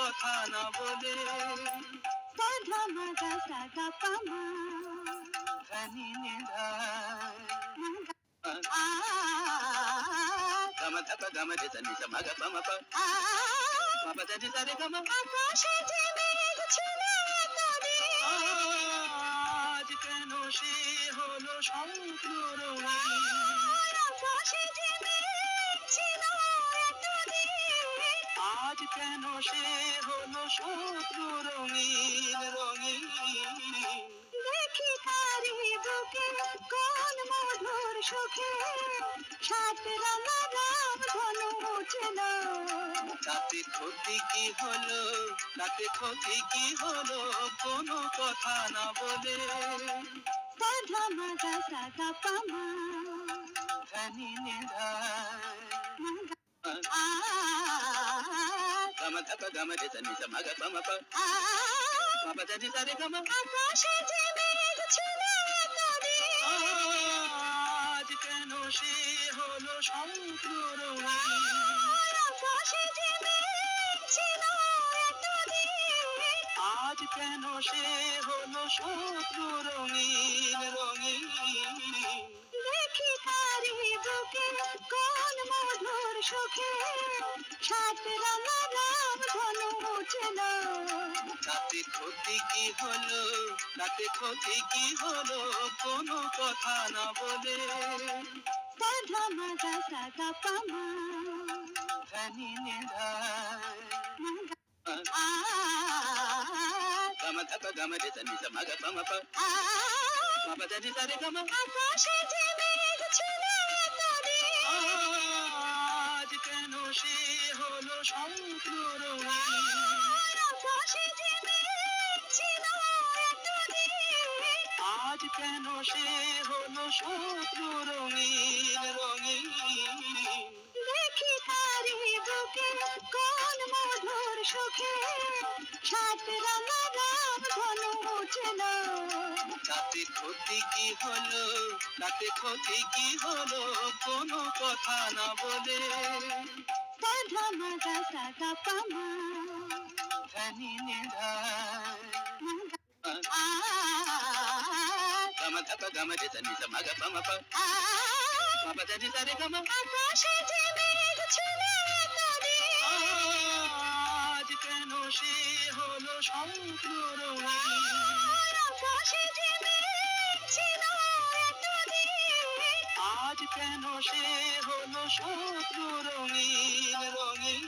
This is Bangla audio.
কথা না বলে সাধা মাগা সাগা পামা ধানি নিধা আ গম ধপ গম রে নি সা মগ পম প মা দ নি সা রে গম আকাশে যে মেঘ ছিল এতদিন আজ কেন সে হলো সমুদ্র রঙিন আকাশে যে মেঘ ছিল এতদিন আজ কেন সে হলো সমুদ্র রঙিন রঙিন দেখি তারি বুকে কোন মধুর সুখে সাত রঙা রাম ধনু উঠল তাতে ক্ষতি কি হলো তাতে ক্ষতি কি হলো কোনো কথা না বলে সাধা মাগা সাগা পামা ধানি নিধা আ গম ধপ গম রে নি সা মগ পম প মা দ নি সা রে গম আকাশে যে মেঘ ছিল এতদিন আজ কেন সে হলো সমুদ্র রঙিন আকাশে যে মেঘ ছিল এতদিন আজ কেন সে হলো সমুদ্র রঙিন রঙিন দেখি তারি বুকে কোন মধুর সুখে সাত রঙা রাম ধনু উঠল তাতে ক্ষতি কি হলো তাতে ক্ষতি কি হলো কোনো কথা না বলে সাধা মাগা সাগা পামা ধানি নিধা আ গম ধপ গম রে নি সা মগ পম প মা দ নি সা রে গম আকাশে যে মেঘ ছিল এতদিন আজ কেন সে হলো সমুদ্র রঙিন আকাশে যে মেঘ ছিল এতদিন আজ কেন সে হলো সমুদ্র রঙিন রঙিন দেখি তারি বুকে কোন মধুর সুখে সাত রঙা রাম ধনু উঠল তাতে ক্ষতি কি হলো তাতে ক্ষতি কি হলো কোনো কথা না বলে সাধা মাগা সাগা পামা ধানি নিধা আ গম ধপ গম রে নি সা মগ পম প মা দ নি সা রে গম আকাশে যে মেঘ ছিল এতদিন আজ কেন সে হলো সমুদ্র রঙিন আকাশে যে মেঘ ছিল এতদিন আজ কেন সে হলো সমুদ্র রঙিন রঙিন